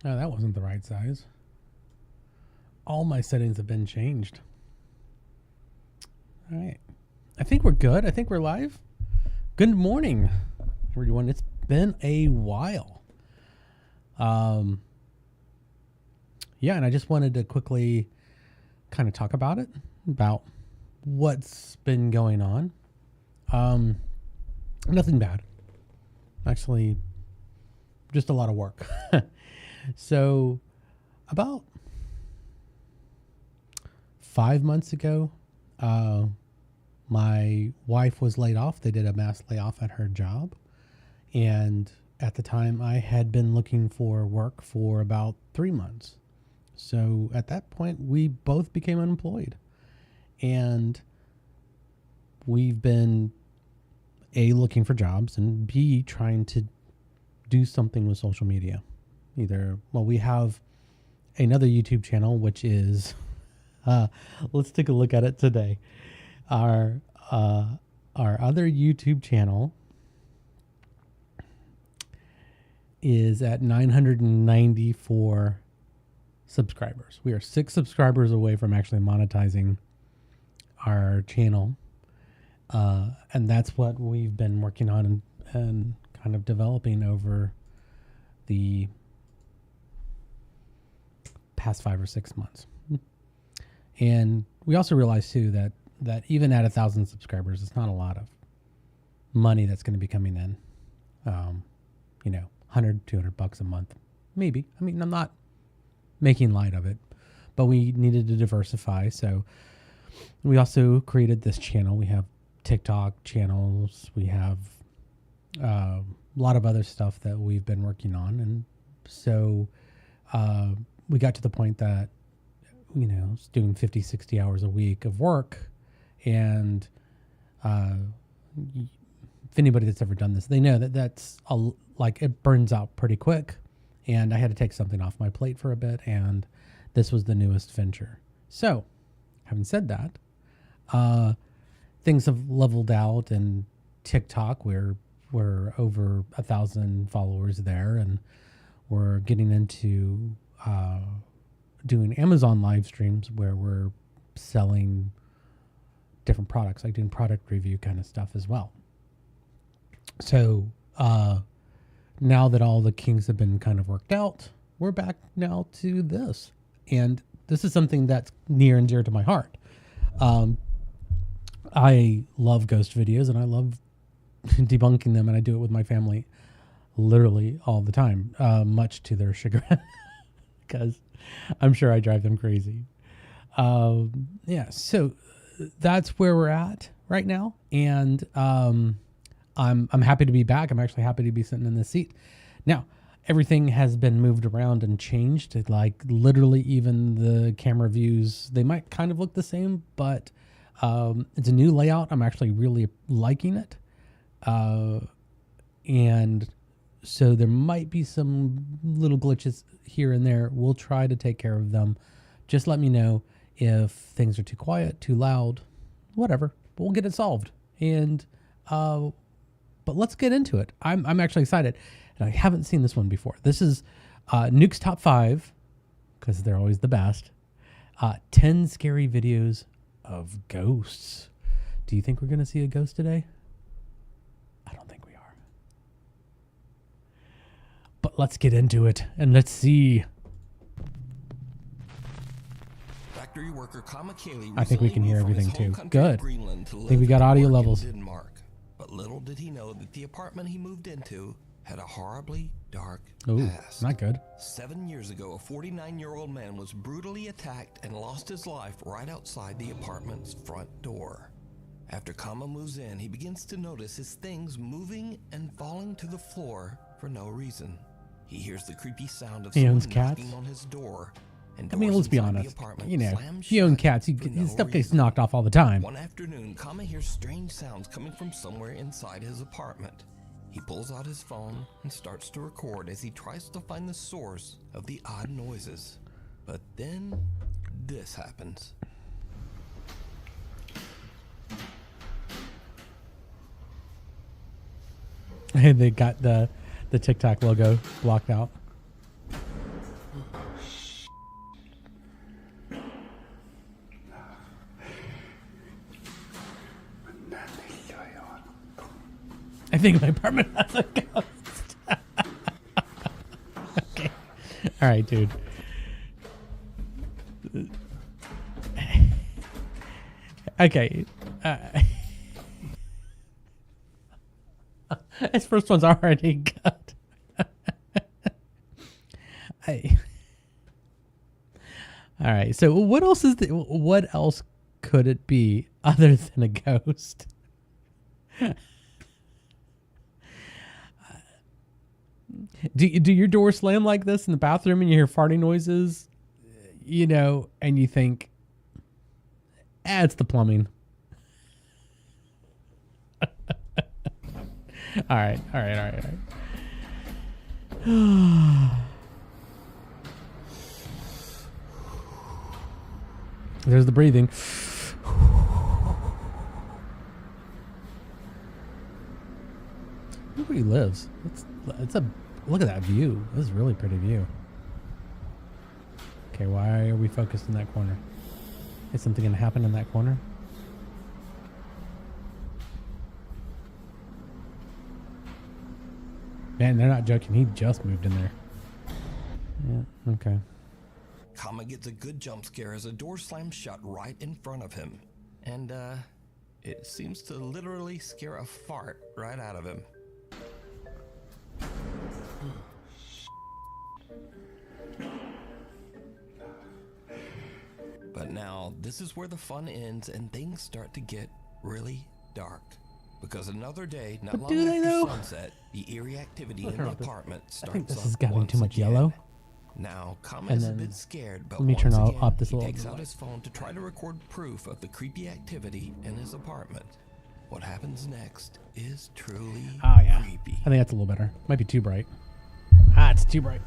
Oh, that wasn't the right size. All my settings have been changed. All right. I think we're good. I think we're live. Good morning, everyone. It's been a while. Yeah, and I just wanted to quickly kind of talk about it, about what's been going on. Nothing bad. Actually, just a lot of work. So, about 5 months ago, my wife was laid off. They did a mass layoff at her job. And at the time, I had been looking for work for about 3 months. So at that point, we both became unemployed. And we've been, A, looking for jobs, and B, trying to do something with social media. We have another YouTube channel, which is, let's take a look at it today. Our other YouTube channel is at 994 subscribers. We are 6 subscribers away from actually monetizing our channel. And that's what we've been working on and kind of developing over the past 5 or 6 months. And we also realized too that even at 1,000 subscribers, it's not a lot of money that's going to be coming in. $100, $200 a month, maybe. I mean, I'm not making light of it, but we needed to diversify. So we also created this channel. We have TikTok channels. We have a lot of other stuff that we've been working on. And so we got to the point that, it's doing 50, 60 hours a week of work. And if anybody that's ever done this, they know that that's it burns out pretty quick. And I had to take something off my plate for a bit. And this was the newest venture. So having said that, things have leveled out, and TikTok, we're over 1,000 followers there, and we're getting into doing Amazon live streams where we're selling different products, like doing product review kind of stuff as well. So now that all the kinks have been kind of worked out, we're back now to this. And this is something that's near and dear to my heart. I love ghost videos, and I love debunking them, and I do it with my family literally all the time, much to their chagrin, because I'm sure I drive them crazy. So that's where we're at right now, and I'm happy to be back. I'm actually happy to be sitting in this seat. Now, everything has been moved around and changed. Like literally, even the camera views, they might kind of look the same, but it's a new layout. I'm actually really liking it. And so there might be some little glitches here and there. We'll try to take care of them. Just let me know if things are too quiet, too loud, whatever. But we'll get it solved. And but let's get into it. I'm actually excited, and I haven't seen this one before. This is Nuke's Top 5, because they're always the best. 10 scary videos of ghosts. Do you think we're going to see a ghost today? I don't think we are. But let's get into it, and let's see. Factory worker I think we can hear everything too. Good. I think we got got audio levels. But little did he know that the apartment he moved into had a horribly dark Ooh, past. not good. 7 years ago, a 49-year-old man was brutally attacked and lost his life right outside the apartment's front door. After Kama moves in, he begins to notice his things moving and falling to the floor for no reason. He hears the creepy sound of He someone owns cats. knocking on his door. And I mean, let's be doors inside the honest. apartment You know, slam if you own shut cats, for his no stuff gets reason. knocked off all the time. One afternoon, Kama hears strange sounds coming from somewhere inside his apartment. He pulls out his phone and starts to record as he tries to find the source of the odd noises. But then, this happens. They got the TikTok logo blocked out. I think my apartment has a ghost. Okay. All right, dude. Okay. His first one's already cut. All right. So what else could it be other than a ghost? Do your doors slam like this in the bathroom and you hear farting noises, and you think, it's the plumbing. All right. There's the breathing. Look where he lives. Look at that view. This is a really pretty view. Okay, why are we focused in that corner? Is something going to happen in that corner? Man, they're not joking. He just moved in there. Yeah, okay. Kama gets a good jump scare as a door slams shut right in front of him. And, it seems to literally scare a fart right out of him. But now, this is where the fun ends and things start to get really dark. Because another day, not long after sunset, the eerie activity in the apartment starts. I think this up is getting once too much again. yellow. Now, Kama is a bit scared, but let me turn once again, up this a he little takes bit. out his phone to try to record proof of the creepy activity in his apartment. What happens next is truly creepy. I think that's a little better. Might be too bright. It's too bright.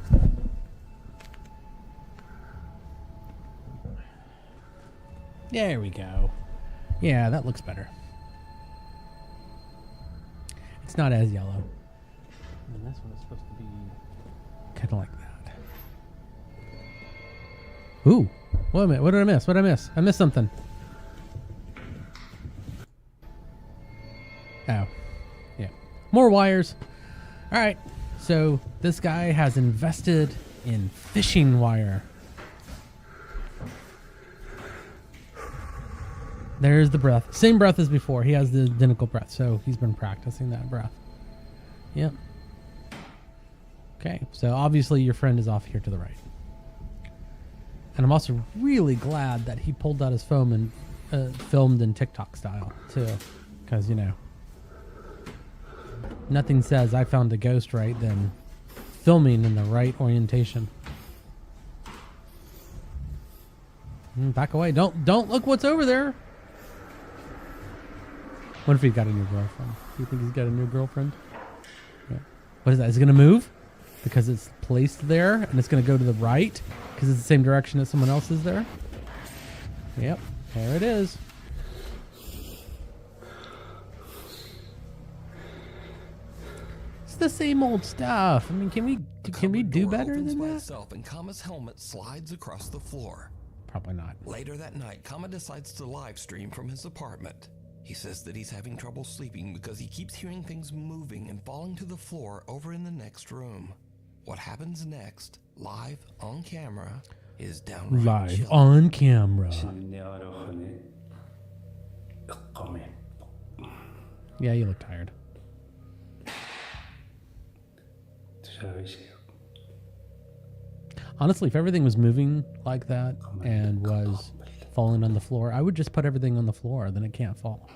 There we go. Yeah, that looks better. It's not as yellow. And this one is supposed to be kind of like that. Ooh. Wait a minute. What did I miss? I missed something. Oh. Yeah. More wires. All right. So this guy has invested in fishing wire. There's the breath. Same breath as before. He has the identical breath, so he's been practicing that breath. Yep. Okay, so obviously your friend is off here to the right. And I'm also really glad that he pulled out his phone and filmed in TikTok style, too. Because, nothing says I found a ghost right than filming in the right orientation. Back away. Don't look what's over there. What if he's got a new girlfriend? Do you think he's got a new girlfriend? Yeah. What is that? Is it going to move? Because it's placed there and it's going to go to the right? Because it's the same direction as someone else is there? Yep. There it is. It's the same old stuff. I mean, can we do better than that? Itself and Kama's helmet slides across the floor. Probably not. Later that night, Kama decides to live stream from his apartment. He says that he's having trouble sleeping because he keeps hearing things moving and falling to the floor over in the next room. What happens next, live on camera, is downright Live chilling. on camera. Yeah, you look tired. Honestly, if everything was moving like that and was falling on the floor, I would just put everything on the floor, then it can't fall.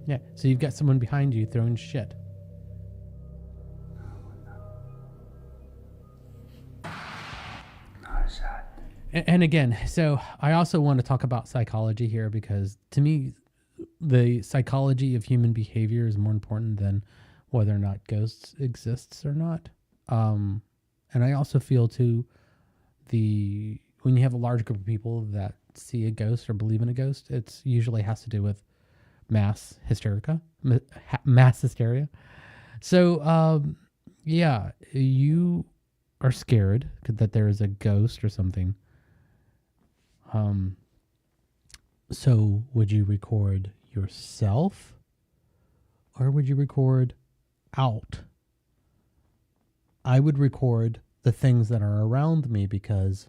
Yeah, so you've got someone behind you throwing shit. And again, so I also want to talk about psychology here because to me, the psychology of human behavior is more important than whether or not ghosts exists or not. And I also feel too, when you have a large group of people that see a ghost or believe in a ghost, it's usually has to do with mass hysteria. So, yeah, you are scared that there is a ghost or something. So would you record yourself or would you record out? I would record the things that are around me because,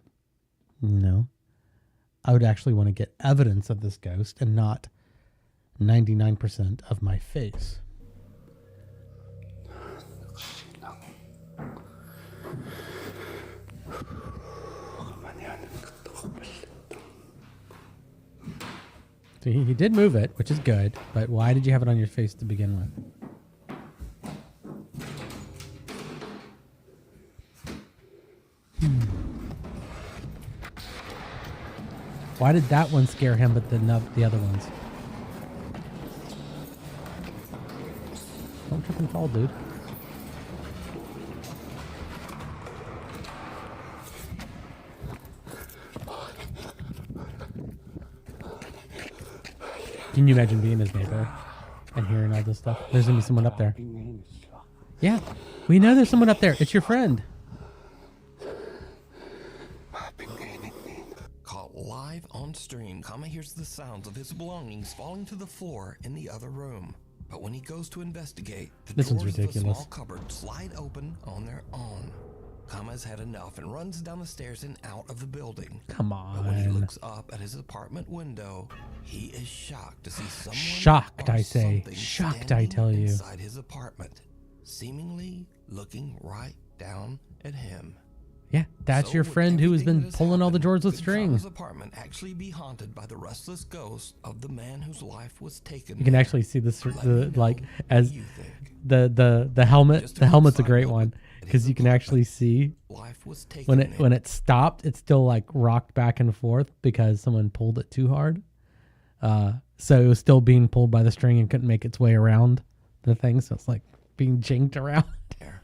I would actually want to get evidence of this ghost and not 99% of my face. So he did move it, which is good, but why did you have it on your face to begin with? Why did that one scare him, but the other ones? Don't trip and fall, dude. Can you imagine being his neighbor and hearing all this stuff? There's going to be someone up there. Yeah, we know there's someone up there. It's your friend. Caught live on stream, Kama hears the sounds of his belongings falling to the floor in the other room. But when he goes to investigate, the This one's doors of the ridiculous. small cupboard slide open on their own. Kama has had enough and runs down the stairs and out of the building. Come But when he on. looks up at his apartment window, he is shocked to see someone Shocked, or I say. something Shocked, I standing tell you. inside his apartment, seemingly looking right down at him. Yeah, that's So your would friend who has everything been that has pulling all the happened drawers with could string. Kama's apartment actually be haunted by the restless ghost of the man whose life was taken? You can there? actually see this, Let me know like, what as you think. the helmet. Just a The quick helmet's a side great note, one it because is you can a actually see Life was taken when there. it stopped. It still like rocked back and forth because someone pulled it too hard. So it was still being pulled by the string and couldn't make its way around the thing. So it's like being jinked around. there.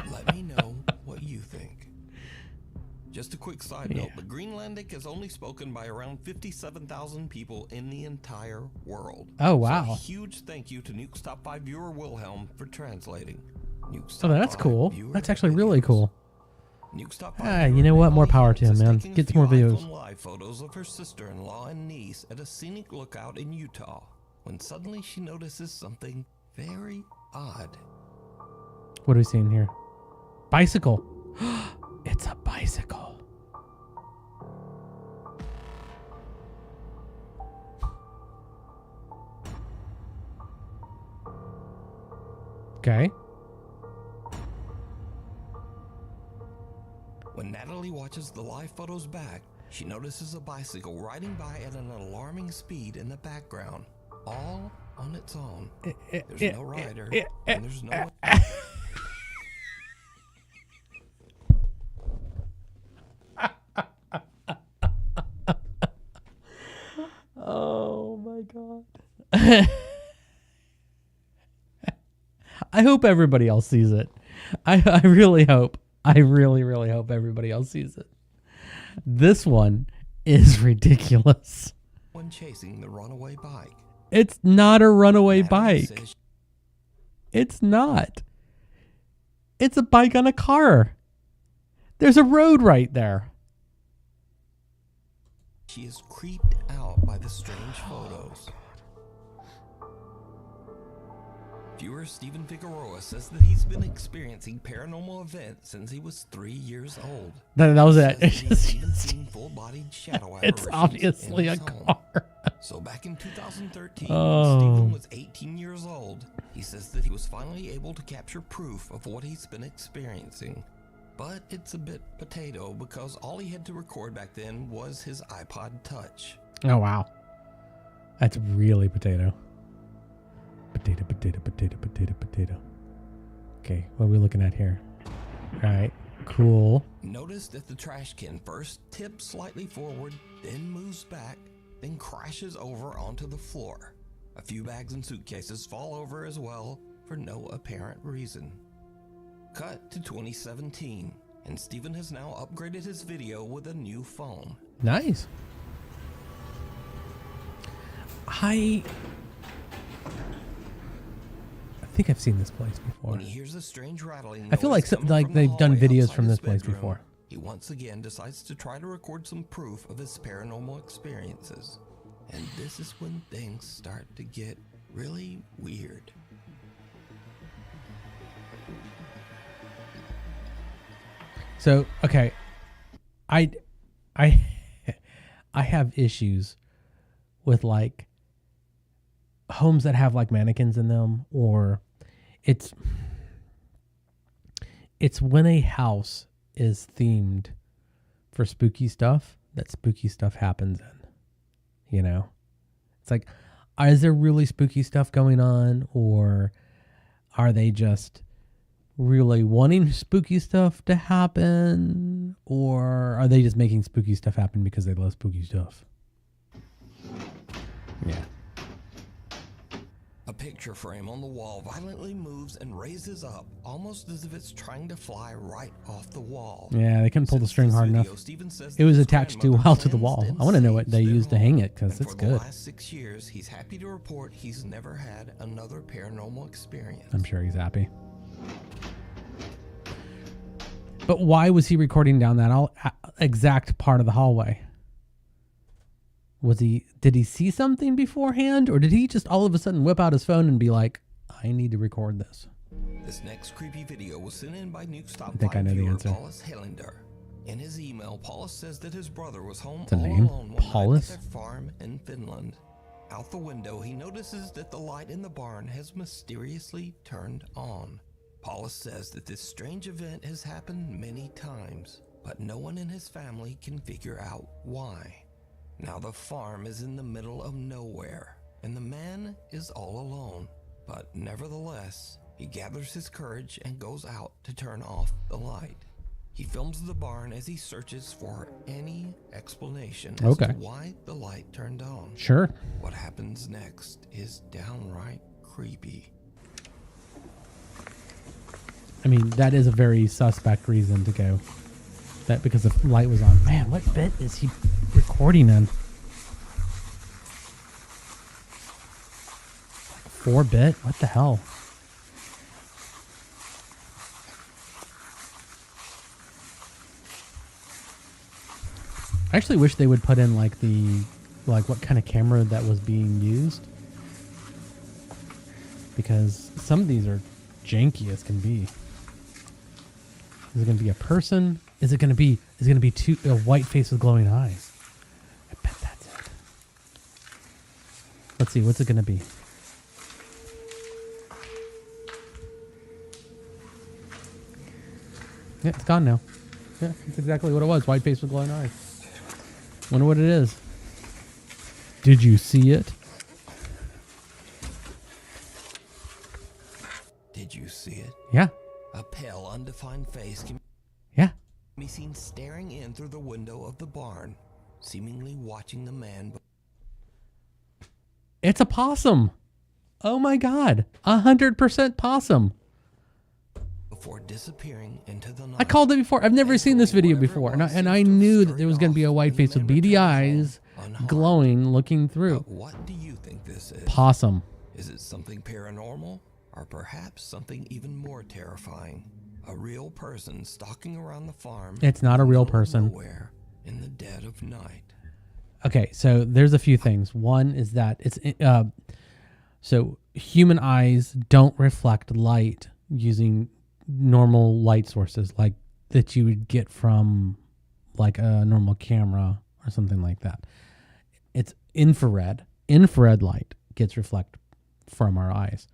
Let me know what you think. Just a quick side note, but Greenlandic is only spoken by around 57,000 people in the entire world. Oh, So wow. a huge thank you to Nuke's Top 5 viewer Wilhelm for translating. Nuke's Oh, Top that's 5 cool. viewer That's actually really videos. cool. Nuke's Top 5 Ah, viewer you know what? More Bailey power to him, Hicks is man. taking a Get some few more videos. iPhone Live photos of her sister-in-law and niece at a scenic lookout in Utah when suddenly she notices something very odd. What are we seeing here? Bicycle. It's a bicycle. Okay. When Natalie watches the live photos back, she notices a bicycle riding by at an alarming speed in the background, all on its own. There's no rider, and there's no... Oh my god. I hope everybody else sees it. I really hope. I really, really hope everybody else sees it. This one is ridiculous. one chasing the runaway bike. It's not a runaway Natalie bike. says It's not. It's a bike on a car. There's a road right there. she is creeped out by the strange photos. Viewer Stephen Figueroa says that he's been experiencing paranormal events since he was 3 years old. That was He it. says that he's even seen full-bodied shadow It's apparitions obviously in a his home. car. So back in 2013, Oh. when Stephen was 18 years old, he says that he was finally able to capture proof of what he's been experiencing. But it's a bit potato because all he had to record back then was his iPod Touch. Oh, wow. That's really potato. Potato, potato, potato, potato, potato. Okay, what are we looking at here? All right, cool. Notice that the trash can first tips slightly forward, then moves back, then crashes over onto the floor. A few bags and suitcases fall over as well for no apparent reason. Cut to 2017, and Stephen has now upgraded his video with a new phone. Nice. I think I've seen this place before. When he hears a strange rattling I feel like noise some- coming like from the they've done hallway videos outside from his this place bedroom, before. He once again decides to try to record some proof of his paranormal experiences. And this is when things start to get really weird. So, okay, I I have issues with like homes that have like mannequins in them, or it's when a house is themed for spooky stuff that spooky stuff happens in. You know? It's like, is there really spooky stuff going on, or are they just really wanting spooky stuff to happen, or are they just making spooky stuff happen because they love spooky stuff? Yeah. A picture frame on the wall violently moves and raises up, almost as if it's trying to fly right off the wall. Yeah, they couldn't pull the Since string this hard video, enough. Steven says It was that his attached too grandmother well to the cleansed wall. and I want to know what saved they their used to hang home. it, because And it's for good. the last 6 years, he's happy to report he's never had another paranormal experience. I'm sure he's happy. But why was he recording down that exact part of the hallway? Did he see something beforehand, or did he just all of a sudden whip out his phone and be like, I need to record this? This next creepy video was sent in by Nuke's Top I think 5 I know the viewer answer. Paulus Hellender. In his email, Paulus says that his brother was home a all name? alone one Paulus? night at their farm in Finland. Out the window, he notices that the light in the barn has mysteriously turned on. Paulus says that this strange event has happened many times, but no one in his family can figure out why. Now the farm is in the middle of nowhere, and the man is all alone. But nevertheless, he gathers his courage and goes out to turn off the light. He films the barn as he searches for any explanation as to why the light turned on. Sure. What happens next is downright creepy. I mean, that is a very suspect reason to go. That because the light was on. Man, what bit is he recording in? 4-bit? What the hell? I actually wish they would put in like what kind of camera that was being used, because some of these are janky as can be. Is it going to be a person? Is it going to be a white face with glowing eyes? I bet that's it. Let's see, what's it going to be? Yeah, it's gone now. Yeah, that's exactly what it was. White face with glowing eyes. Wonder what it is. Did you see it? Did you see it? Yeah. A pale, undefined face can Yeah. be seen staring in through the window of the barn, seemingly watching the man It's a possum. Oh my God. 100% possum. before disappearing into the night. I called it before. I've never seen this video before. And I knew that there was going to be a white face with beady eyes glowing, looking through. But what do you think this is? Possum. Is it something paranormal? Or perhaps something even more terrifying? A real person stalking around the farm. It's not a real in the middle of person. nowhere in the dead of night. Okay, so there's a few things. One is that so human eyes don't reflect light using normal light sources like that you would get from like a normal camera or something like that. It's infrared. Infrared light gets reflected from our eyes.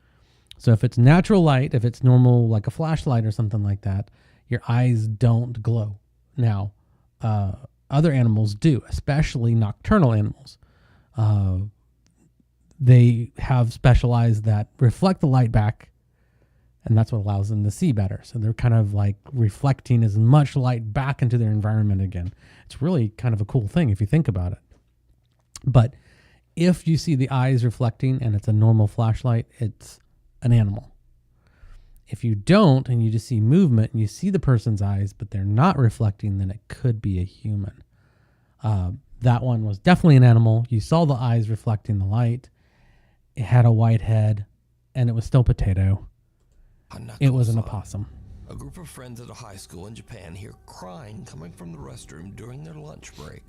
So if it's natural light, if it's normal like a flashlight or something like that, your eyes don't glow. Now, other animals do, especially nocturnal animals. They have special eyes that reflect the light back, and that's what allows them to see better. So they're kind of like reflecting as much light back into their environment again. It's really kind of a cool thing if you think about it. But if you see the eyes reflecting and it's a normal flashlight, it's an animal. If you don't and you just see movement and you see the person's eyes but they're not reflecting, then it could be a human. That one was definitely an animal. You saw the eyes reflecting the light. It had a white head and it was still potato. It wasn't a possum. A group of friends at a high school in Japan hear crying coming from the restroom during their lunch break.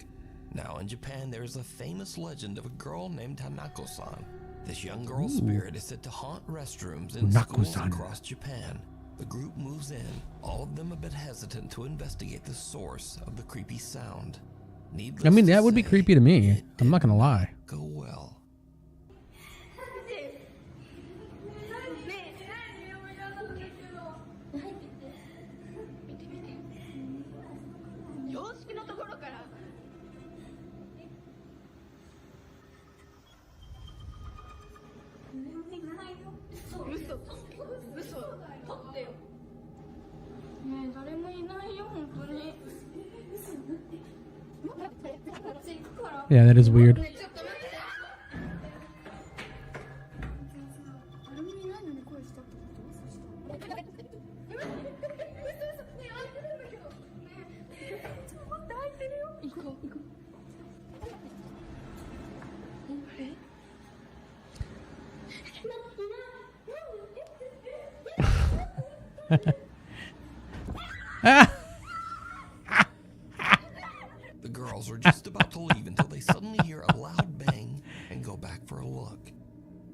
Now, in Japan, there is a famous legend of a girl named Hanako-san. This young girl's spirit is said to haunt restrooms in schools Hanako-san. across Japan. The group moves in, all of them a bit hesitant to investigate the source of the creepy sound. Needless I mean, to that would be say, creepy to me. it I'm not did gonna lie. Go well. Yeah, that is weird. The girls are just about to leave until they suddenly hear a loud bang and go back for a look.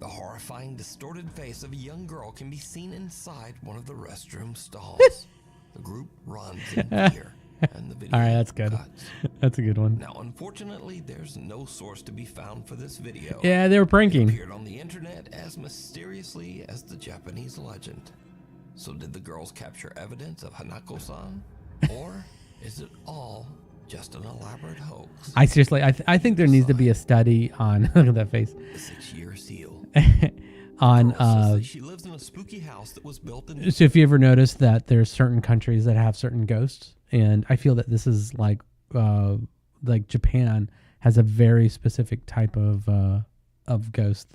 The horrifying, distorted face of a young girl can be seen inside one of the restroom stalls. The group runs in fear, and the video All right, that's good. cuts. That's a good one. Now, unfortunately, there's no source to be found for this video. Yeah, they were It pranking. appeared on the internet as mysteriously as the Japanese legend. So did the girls capture evidence of Hanako-san? Or is it all just an elaborate hoax? I seriously, I think there needs to be a study on, look at that face, The 6-year seal. on, Girl says that she lives in a spooky house that was built in... so if you ever notice that there's certain countries that have certain ghosts, and I feel that this is like Japan has a very specific type of ghost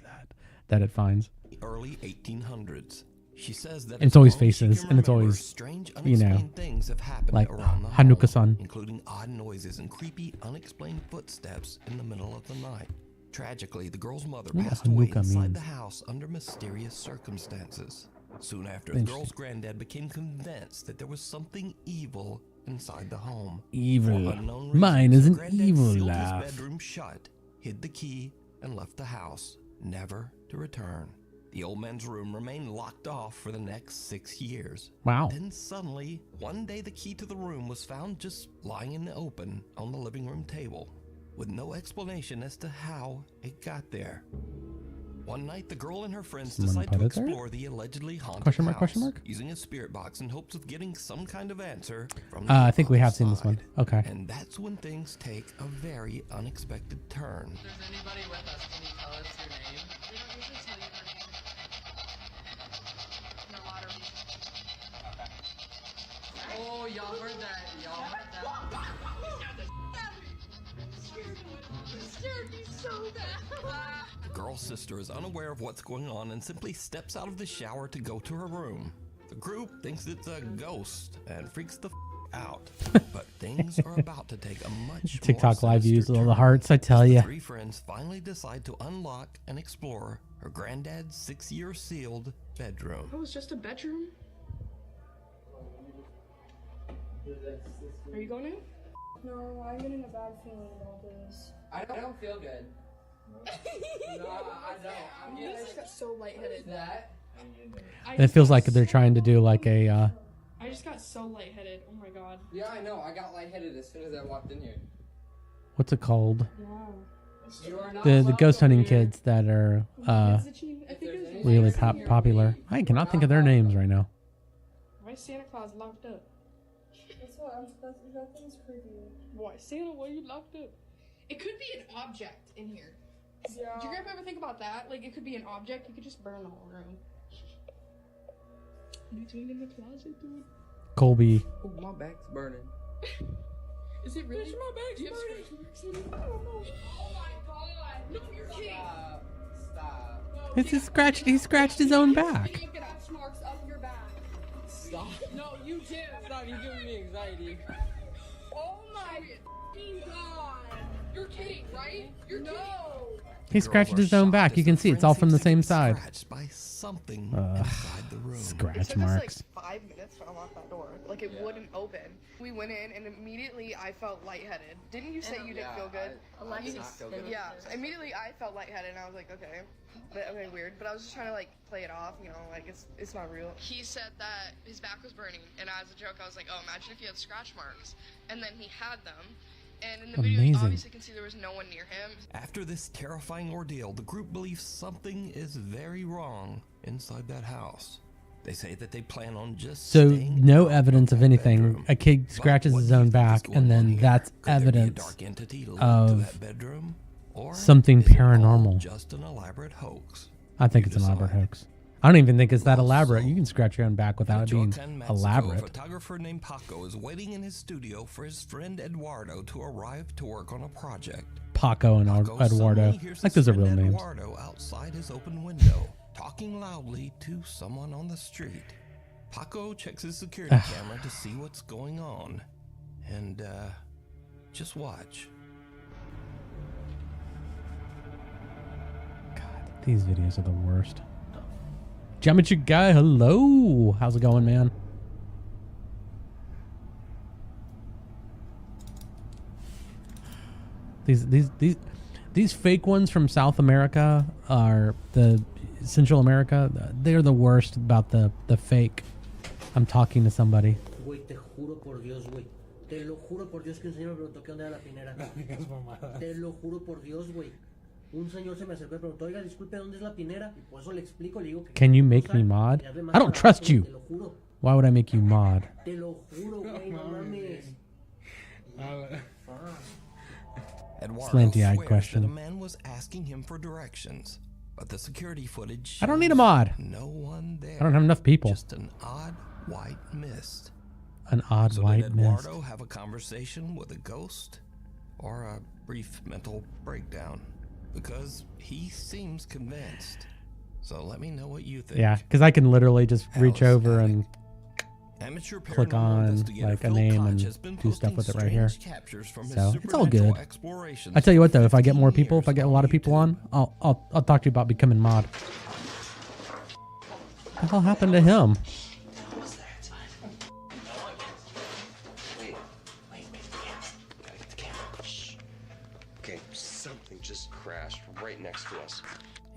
that it finds. early 1800s. She says that It's as always long as she faces, can and it's remember, always, strange, you know, unexplained things have happened like around the Hanuka-san. home, including odd noises and creepy, unexplained footsteps in the middle of the night. Tragically, the girl's mother What passed away Hanuka inside means. the house under mysterious circumstances. Soon after, the Interesting. girl's granddad became convinced that there was something evil inside the home. Evil. For unknown Mine reasons, is an Granddad evil sealed laugh. his bedroom shut, hid the key, and left the house, never to return. The old man's room remained locked off for the next 6 years. Wow. Then suddenly, one day the key to the room was found just lying in the open on the living room table, with no explanation as to how it got there. One night, the girl and her friends Someone decide put to it there? explore the allegedly haunted Question mark, house, question mark? using a spirit box in hopes of getting some kind of answer from the I think we other have seen this one. side. Okay. And that's when things take a very unexpected turn. If there's anybody with us, can you tell us your name? We don't usually tell you her name. In a lot of Oh, y'all heard that. Y'all heard that. Scared me so bad. The girl's sister is unaware of what's going on and simply steps out of the shower to go to her room. The group thinks it's a ghost and freaks the out. But things are about to take a much TikTok more live views, sinister all the turn hearts, I tell as the ya. three friends finally decide to unlock and explore her granddad's 6-year sealed bedroom. Oh, it's just a bedroom? Are you going in? No, I'm getting a bad feeling about this. I don't feel good. No, I don't. I'm I getting just got so lightheaded. that. It feels like they're trying to do like a, I just got so lightheaded. Oh my god. Yeah, I know. I got lightheaded as soon as I walked in here. what's it called? Wow. You are not The allowed ghost hunting over here. kids that are I think it was really Jackson, you're popular. me. I cannot think of their names right now. Why is Santa Claus locked up? That's what that thing's creepy. Why Santa? Why are you locked up? It could be an object in here. Yeah. Did your grandpa ever think about that? Like, it could be an object. You could just burn the whole room. What are you doing in the closet, dude? Colby. Oh, my back's burning. Is it really? My back's burning. I don't know. Oh my god. No, you're kidding. Stop. It's just scratched. He scratched his own back. You get scratch marks up your back. Stop. No, you did. Stop. You're giving me anxiety. Oh my f***ing god. You're kidding, right? You're kidding. He scratched his own back. You can see it's all from the same side. Scratched by something inside the room. It Scratch took marks. us like 5 minutes to unlock that door. Like it wouldn't open. We went in and immediately I felt lightheaded. Didn't you say you didn't feel good? Alexis. Yeah. Immediately I felt lightheaded and I was like, okay. Okay, weird. But I was just trying to like play it off, you know, like it's not real. He said that his back was burning, and as a joke, I was like, oh, imagine if he had scratch marks. And then he had them. And in the video, you Amazing. obviously can see there was no one near him. After this terrifying ordeal, the group believes something is very wrong inside that house. They say that they plan on just So staying no out evidence of that anything. bedroom. A kid But scratches what his do you own think is back, going and on then here? that's Could there be a evidence dark entity linked of to that bedroom? Or something is it all paranormal. just an elaborate hoax? I think You it's an elaborate decide. hoax. I don't even think it's that Also, elaborate. You can scratch your own back without it being Michoacan, Mexico, A elaborate. photographer named Paco is waiting in his studio for his friend Eduardo to arrive to work on a project. Paco and Paco Eduardo. suddenly hears Like his those are real friend names. Eduardo outside his open window, talking loudly to someone on the street. Paco checks his security camera to see what's going on. And, just watch. God, these videos are the worst. Geometry guy, hello. How's it going, man? These fake ones from South America are the Central America. They're the worst about the fake. I'm talking to somebody. Güey, te juro por Dios, güey. Te lo juro por Dios que un señor me preguntó qué onda era la pinera. Te lo juro por Dios, güey. Un señor se me acercó y preguntó, oiga, disculpe, ¿dónde es la pinera? Y por eso le explico, le digo que... Can you make me mod? I don't trust you. Te lo juro. Why would I make you mod? Te lo juro, güey, no mames. Eduardo Slanty-eyed swears question. that a man was asking him for directions, but the security footage I don't need a shows mod. No one there. I don't have enough people. Just an odd white mist. An odd So white did mist. Eduardo have a conversation with a ghost, or a brief mental breakdown? Because he seems convinced. So let me know what you think. Yeah, because I can literally just reach Alice over Attic. and Amateur click paranormal on, investigator like, a Phil name Koch and has been do stuff posting with it right here. strange captures from his So, it's all supernatural good. explorations I tell you what for though, if I get 15 more people, if I years get a lot of people YouTube. on, I'll talk to you about becoming mod. What the hell happened to him? Okay, something just crashed right next to us.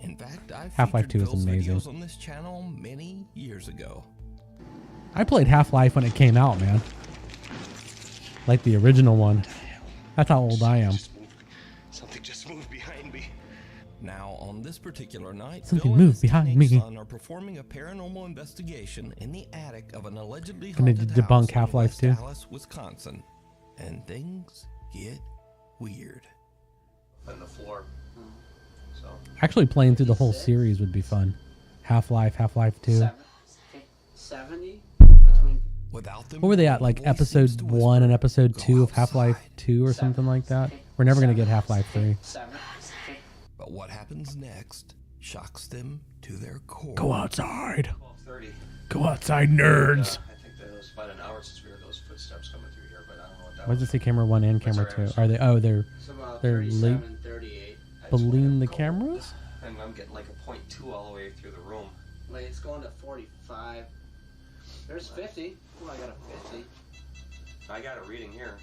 In fact, I Half-Life 2 is Phil's amazing. videos on this channel many years ago. I played Half-Life when it came out, man. Like the original one. That's how old I am. Something just moved behind me. Now, on this particular night, Something Phil and moved his behind teenage me. son are performing a paranormal investigation in the attic of an allegedly Gonna haunted debunk house in Half-Life West 2. Dallas, Wisconsin, and things get weird. On the floor. So. Actually playing through the whole series would be fun. Half-Life, Half-Life 2. 70? Between... Without them, What were they at? the Like voice episode seems to 1 and whisper, episode "Go 2 of Half-Life outside." 2 or something like that? We're never gonna get Half-Life 3. 7? But what happens next shocks them to their core. Go outside. 12:30. Go outside, nerds. I think that was about an hour since we heard those footsteps coming through here, but I don't know what that Why does it say camera 1 and camera That's 2? right. Are they? Oh, they're It's about They're 37, 38. balloon the cameras. And I'm getting like a 0.2 all the way through the room. Like, it's going to 45. There's 50. Oh, I got a 50. I got a reading here.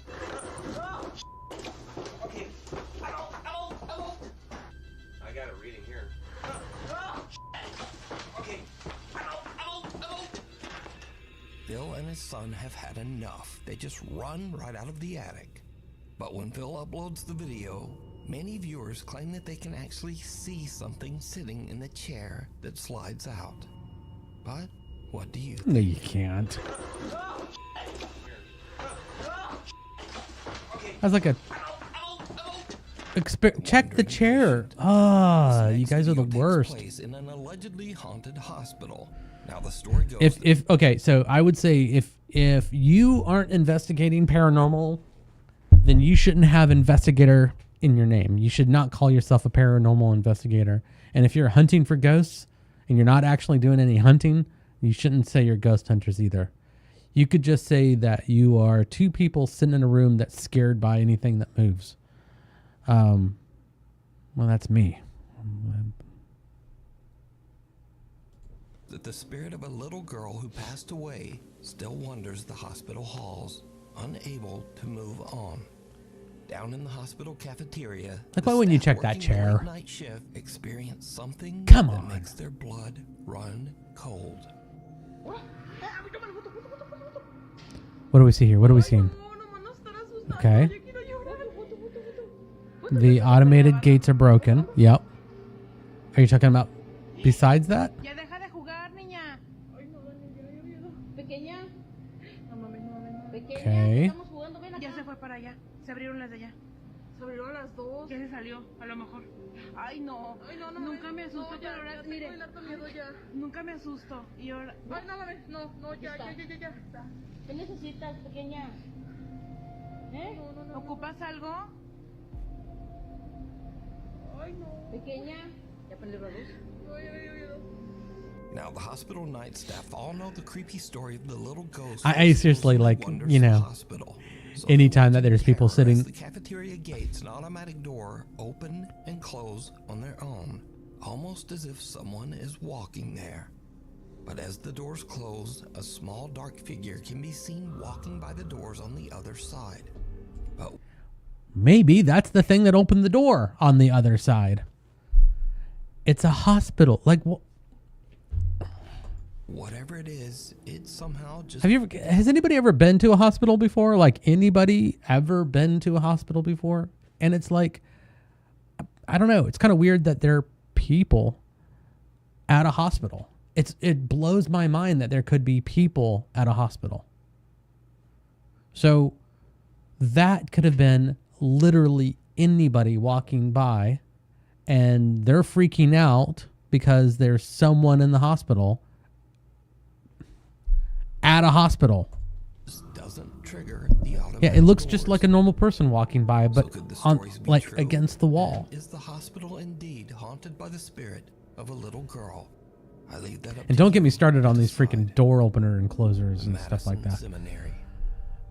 Okay. I got a reading here. Okay. Phil and his son have had enough. They just run right out of the attic. But when Phil uploads the video, many viewers claim that they can actually see something sitting in the chair that slides out. But what do you think? No, you can't. That's like a. Check the chair. Ah, you Next guys are the video takes worst. place in an allegedly haunted hospital. Now the story goes. If okay, so I would say if you aren't investigating paranormal, then you shouldn't have investigator in your name. You should not call yourself a paranormal investigator. And if you're hunting for ghosts and you're not actually doing any hunting, you shouldn't say you're ghost hunters either. You could just say that you are two people sitting in a room that's scared by anything that moves. Well, that's me. That the spirit of a little girl who passed away still wanders the hospital halls, unable to move on. Down in the hospital cafeteria, Like, the why wouldn't you staff check that working the chair? late-night shift experience something Come that on. makes their blood run cold. What do we see here? What are we seeing? Okay. The automated gates are broken. Yep. Are you talking about besides that? Ya deja de jugar, niña. Pequeña. No mames, no mames. Pequeña. Okay. Estamos jugando, ven acá. Ya se fue para allá. Se abrieron las de allá. Se abrieron las dos. Ya se salió, a lo mejor. Ay, no. Ay, no, no. Nunca me asusto, No, pero ya, ahora, ya mire. tengo harto miedo ya. Nunca me asusto. Y ahora. Ay, no mames, no, ya. ¿Qué necesitas, pequeña? ¿Eh? No. ¿Ocupas algo? Ay, no. Pequeña. ¿Ya prendió la luz? Now, the hospital night staff all know the creepy story of the little ghost. I seriously, who like, wanders you the know, hospital. So anytime they that there's people terrorize sitting- the cafeteria gates and automatic door open and close on their own, almost as if someone is walking there. But as the doors close, a small dark figure can be seen walking by the doors on the other side. But Maybe that's the thing that opened the door on the other side. It's a hospital. Like, whatever it is, it somehow just has anybody ever been to a hospital before? Like, anybody ever been to a hospital before? And it's like, I don't know. It's kind of weird that there are people at a hospital. It blows my mind that there could be people at a hospital. So that could have been literally anybody walking by, and they're freaking out because there's someone in the hospital at a hospital. doesn't trigger the automatic Yeah, it looks doors. just like a normal person walking by, So but could the on stories be like true? against the wall. And is the hospital indeed haunted by the spirit of a little girl? I leave that up And to don't get me you started on to these freaking decide. door opener and closers and stuff like Madison that. Seminary.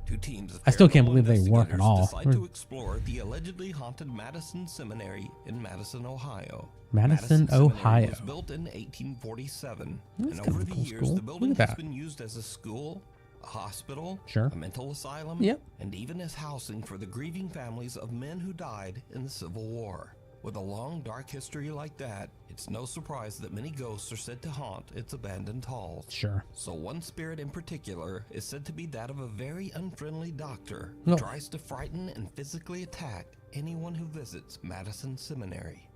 Two teams of I still can't paranormal believe they work at investigators all. decide to explore the allegedly haunted Madison Seminary in Madison, Ohio. Madison, Seminary Ohio. was built in 1847, That's and kind over of a the cool years, school. the building Look at has that. been used as a school, a hospital, Sure. a mental asylum, Yep. and even as housing for the grieving families of men who died in the Civil War. With a long, dark history like that, it's no surprise that many ghosts are said to haunt its abandoned halls. Sure. So one spirit in particular is said to be that of a very unfriendly doctor No. who tries to frighten and physically attack anyone who visits Madison Seminary.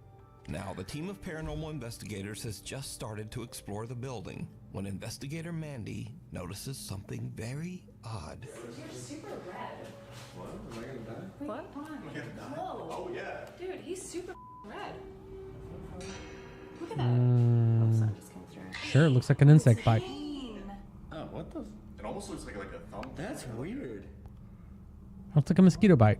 Now, the team of paranormal investigators has just started to explore the building when investigator Mandy notices something very odd. You're super red. What? Am I gonna die? What? Come on. No. Oh yeah. Dude, he's super red. Look at that. Oh, sun just came through. Sure, it looks like an insect bite. Dang. Oh, what the? It almost looks like a thumb. That's weird. Looks like a mosquito bite.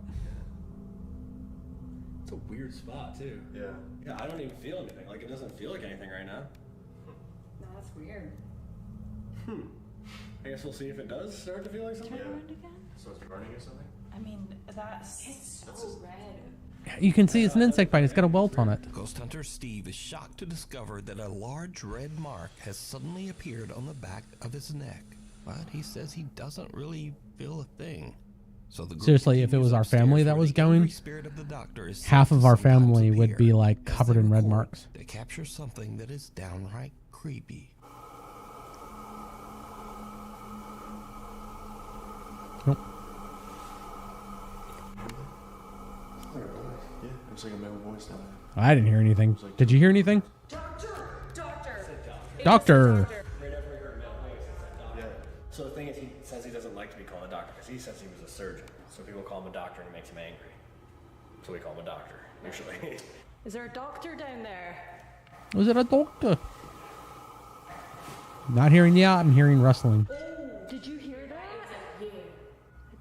It's a weird spot too. Yeah. Yeah, I don't even feel anything. Like it doesn't feel like anything right now. No, that's weird. I guess we'll see if it does start to feel like something. Turn around again. So it's burning or something? I mean, it's so red. You can see it's an insect bite. It's got a welt on it. Ghost hunter Steve is shocked to discover that a large red mark has suddenly appeared on the back of his neck. But he says he doesn't really feel a thing. So the group Seriously, if it continues was our upstairs family that where was the angry going, spirit of the doctor is half said of to our sometimes family would appear be like as covered they in red record marks. to capture something that is downright creepy. Nope. Yeah, it's like a male voice now. I didn't hear anything. Did you hear anything? Doctor. Yeah. So the thing is, he says he doesn't like to be called a doctor because he says he was a surgeon. So people call him a doctor and it makes him angry. So we call him a doctor, usually. Is there a doctor down there? Was it a doctor? Not hearing yeah, I'm hearing rustling. Did you hear that? I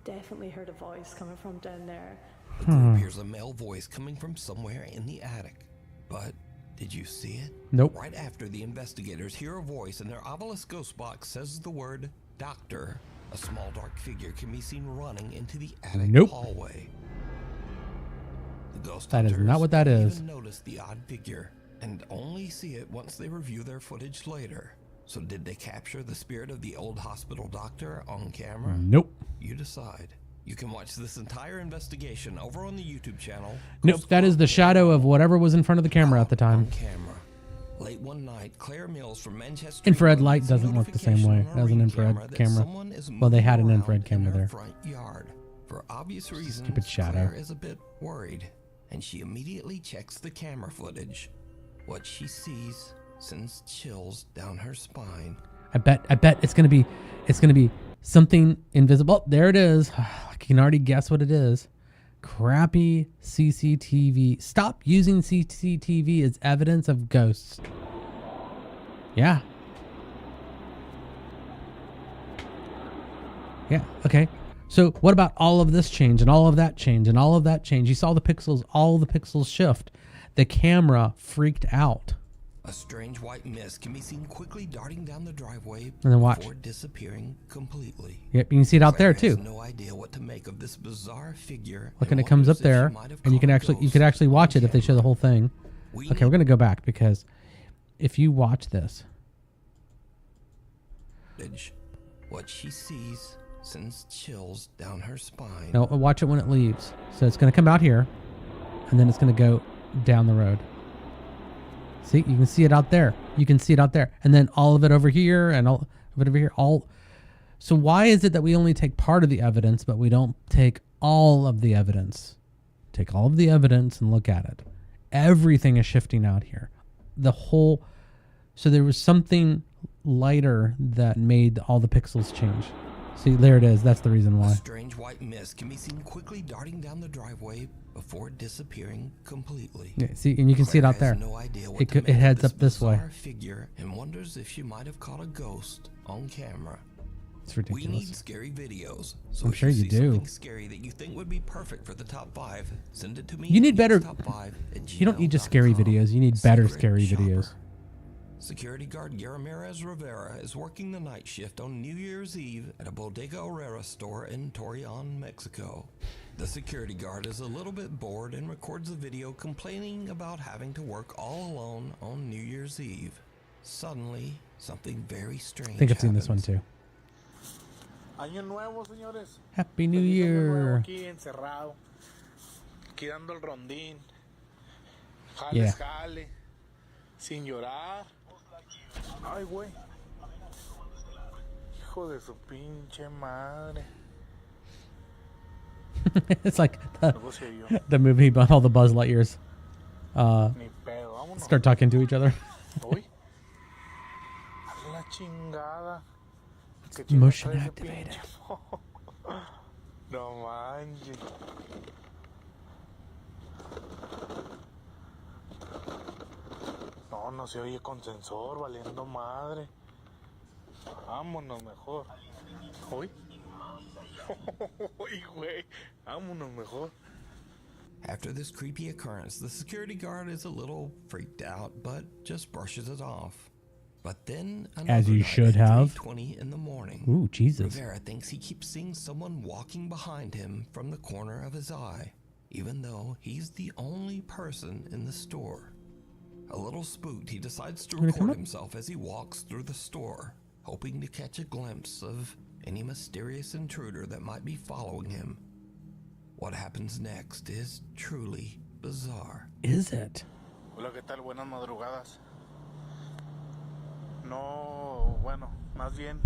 definitely heard a voice coming from down there. The group hears a male voice coming from somewhere in the attic. But did you see it? Nope. Right after the investigators hear a voice and their obelisk ghost box says the word doctor, a small dark figure can be seen running into the attic Nope. hallway. The ghost That is hunters not what that don't is. even notice the odd figure and only see it once they review their footage later. So did they capture the spirit of the old hospital doctor on camera? Nope. You decide. You can watch this entire investigation over on the YouTube channel. Nope. That is the shadow of whatever was in front of the camera at the time. On camera. Late one night, Claire Mills from Manchester. Infrared light doesn't work the same way as an infrared camera. Well, they had an infrared camera there. Front yard. For obvious reasons, Stupid shadow. Claire is a bit worried, and she immediately checks the camera footage. What she sees sends chills down her spine. I bet it's gonna be something invisible. There it is. I can already guess what it is. Crappy CCTV. Stop using CCTV as evidence of ghosts. Yeah. Yeah. Okay. So what about all of this change and all of that change and all of that change? You saw the pixels, all the pixels shift. The camera freaked out. A strange white mist can be seen quickly darting down the driveway And then watch. before disappearing completely. Yep, you can see it out there Claire too. has no idea what to make of this bizarre figure. Look, and it comes up there, and you could actually watch it if they show the whole thing. Okay, we're gonna go back because if you watch this, what she sees sends chills down her spine. no, watch it when it leaves. So it's gonna come out here, and then it's gonna go down the road. See, you can see it out there. You can see it out there, and then all of it over here, and all of it over here. So why is it that we only take part of the evidence, but we don't take all of the evidence? Take all of the evidence and look at it. Everything is shifting out here. So there was something lighter that made all the pixels change. See, there it is. That's the reason why. A strange white mist can be seen quickly darting down the driveway before disappearing completely. Yeah, see, and you can see it out there. No idea what It heads up this way. Figure and wonders if she might have caught a ghost on camera. It's ridiculous. We need scary videos. So I'm if sure you see do. Something scary that you think would be perfect for the top 5, send it to me. You need better. Top5 You don't need just scary videos. You need better scary videos. Security guard Ramirez Rivera is working the night shift on New Year's Eve at a Bodega Herrera store in Torreon, Mexico. The security guard is a little bit bored and records a video complaining about having to work all alone on New Year's Eve. Suddenly, something very strange I think I've seen this one too. Año nuevo, señores. Happy New Feliz año nuevo Year. aquí encerrado. Aquí dando el rondín. Jale, Yeah. jale. Sin llorar. Ay, güey. Hijo de su pinche madre. It's like Luego se oyó. the movie about all the Buzz Lightyears Ni pedo, vámonos. start talking to each other. Uy. A la chingada. ¿Qué Motion trae ese activated. pinche? No manches. No, no se oye con sensor, valiendo madre. Vámonos mejor. Uy. Uy, güey. Vámonos mejor. After this creepy occurrence, the security guard is a little freaked out, but just brushes it off. But then, As you should have. 3:20 in the morning. Ooh, Jesus. Rivera thinks he keeps seeing someone walking behind him from the corner of his eye, even though he's the only person in the store. A little spooked, he decides to Wanna come record up? himself as he walks through the store, hoping to catch a glimpse of any mysterious intruder that might be following him. What happens next is truly bizarre. Is it? Hola, ¿qué tal? Buenas madrugadas. No, bueno, más bien,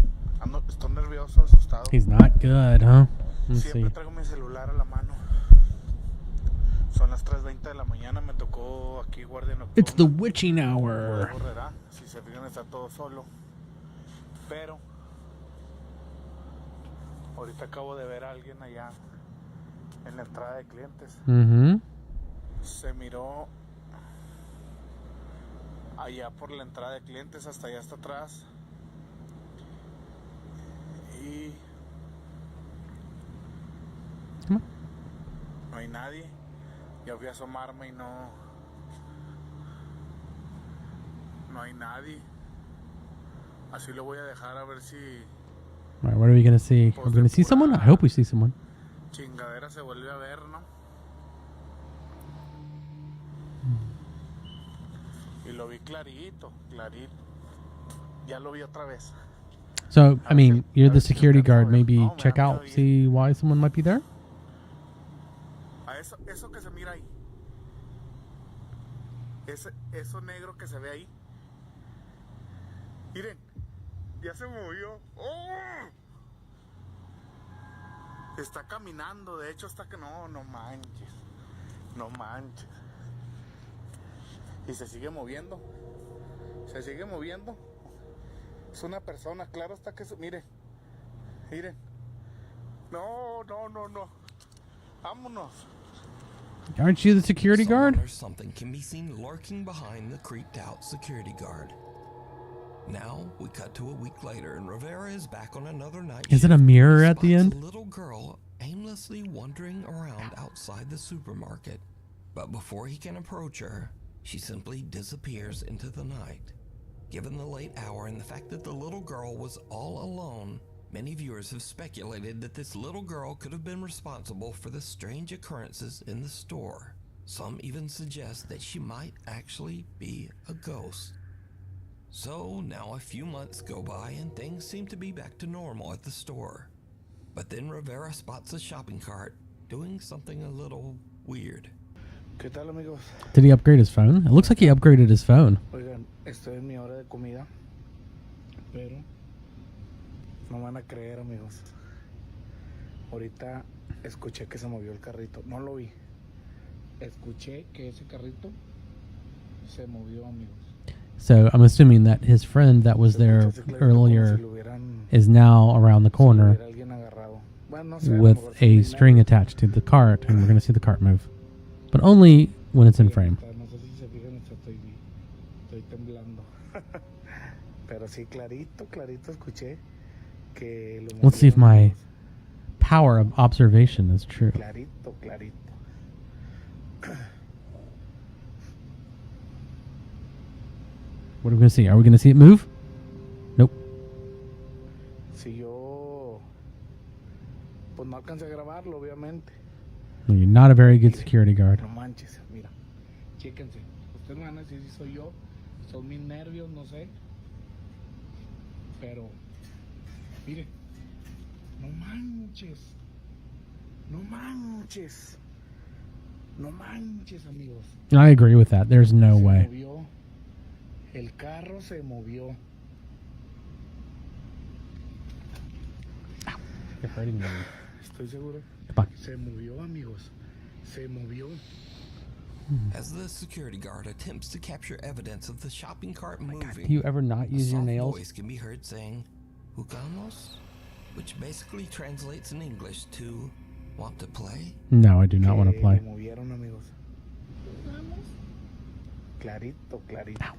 estoy nervioso, asustado. He's not good, huh? Let's Siempre see. traigo mi celular a la mano. Son las 3:20 de la mañana, me tocó aquí guardia nocturna. It's the witching hour. Correrá, si se fijan está todo solo. Pero ahorita acabo de ver a alguien allá en la entrada de clientes. Mm-hmm. Se miró allá por la entrada de clientes, hasta allá hasta atrás. Y no hay nadie. Ya fui a asomarme y no hay nadie. Así lo voy a dejar a ver si All right, what are we gonna see? We're gonna see someone. I hope we see someone. chingadera se vuelve a ver, ¿no? lo vi clarito, clarito. Ya lo vi otra vez. So, I mean, you're the security guard. Maybe check out, see why someone might be there? A eso que se mira ahí. Eso negro que se ve ahí. Miren, ya se movió. ¡Oh! Está caminando, de hecho está que no manches. No manches. Y se sigue moviendo. Se sigue moviendo. Es una persona, claro está que miren. Miren. No. Vámonos. Aren't you the security guard? Someone or something can be seen lurking behind the creeped out security guard. Now we cut to a week later, and Rivera is back on another night. Is it a mirror at the end? A little girl aimlessly wandering around outside the supermarket, but before he can approach her, she simply disappears into the night. Given the late hour and the fact that the little girl was all alone, many viewers have speculated that this little girl could have been responsible for the strange occurrences in the store. Some even suggest that she might actually be a ghost. So now a few months go by and things seem to be back to normal at the store. But then Rivera spots a shopping cart doing something a little weird. ¿Qué tal, amigos? Did he upgrade his phone? It looks like he upgraded his phone. Oigan, estoy en mi hora de comida, pero no van a creer, amigos. Ahorita escuché que se movió el carrito. No lo vi. Escuché que ese carrito se movió, amigos. So I'm assuming that his friend that was there earlier is now around the corner with a string attached to the cart, and we're going to see the cart move. But only when it's in frame. Let's see if my power of observation is true. What are we going to see? Are we going to see it move? Nope. No, you're not a very good security guard. No manches, mira. Chéquense. Ustedes van a decir si soy yo. Son mis nervios, no sé. Pero, mire. No manches. No manches. No manches, amigos. I agree with that. There's no way. Movió. El carro se movió. You're hurting me. Estoy seguro. Se movió, amigos. Se movió. As the security guard attempts to capture evidence of the shopping cart moving, God, do you ever not use your nails? A voice can be heard saying, "Jugamos," which basically translates in English to "Want to play?" No, I do not want to play. Movieron, amigos. Clarito, clarito.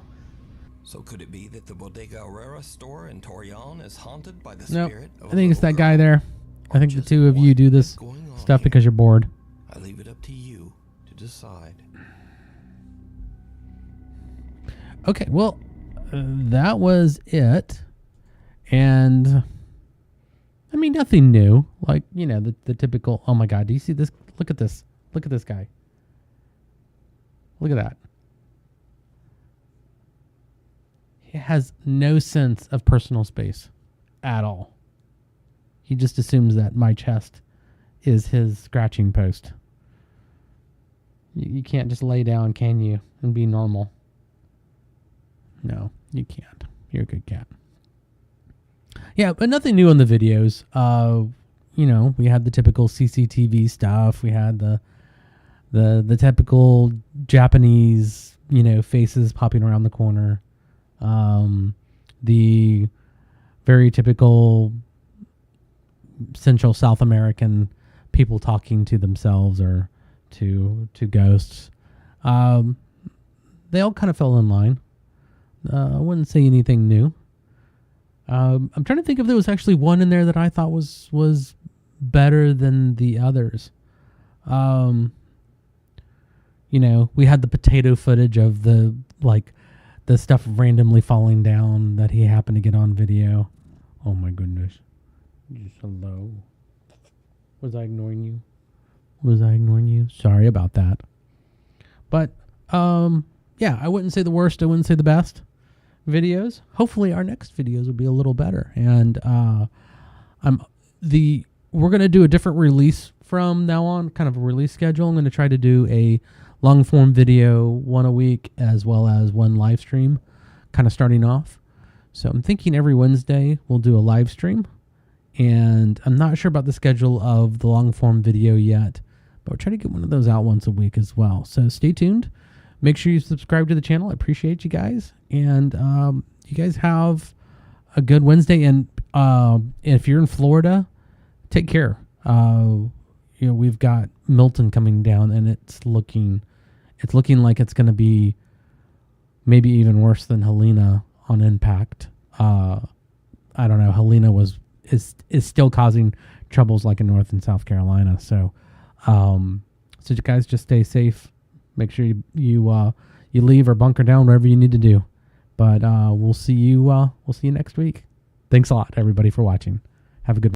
So could it be that the Bodega Herrera store in Torreon is haunted by the Nope. spirit of I think it's that guy there. I think the two of you do this stuff because you're bored. I leave it up to you to decide. Okay, well, that was it. And, I mean, nothing new. Like, you know, the typical, oh my God, do you see this? Look at this. Look at this guy. Look at that. He has no sense of personal space at all. He just assumes that my chest is his scratching post. You can't just lay down, can you, and be normal? No, you can't. You're a good cat. Yeah, but nothing new in the videos. You know, we had the typical CCTV stuff. We had the typical Japanese, you know, faces popping around the corner. The very typical Central South American people talking to themselves or to ghosts. They all kind of fell in line. I wouldn't say anything new. I'm trying to think if there was actually one in there that I thought was better than the others. You know, we had the potato footage of the stuff randomly falling down that he happened to get on video. Oh my goodness. Just hello. Was I ignoring you? Sorry about that. But, yeah, I wouldn't say the worst. I wouldn't say the best videos. Hopefully our next videos will be a little better. And we're going to do a different release from now on, kind of a release schedule. I'm going to try to do a long form video, one a week, as well as one live stream, kind of starting off. So I'm thinking every Wednesday we'll do a live stream. And I'm not sure about the schedule of the long form video yet, but we're trying to get one of those out once a week as well. So stay tuned. Make sure you subscribe to the channel. I appreciate you guys. And you guys have a good Wednesday. And if you're in Florida, take care. We've got Milton coming down, and it's looking like it's going to be maybe even worse than Helena on impact. I don't know. Helena is still causing troubles like in North and South Carolina. So you guys just stay safe. Make sure you leave or bunker down wherever you need to do. But we'll see you next week. Thanks a lot, everybody, for watching. Have a good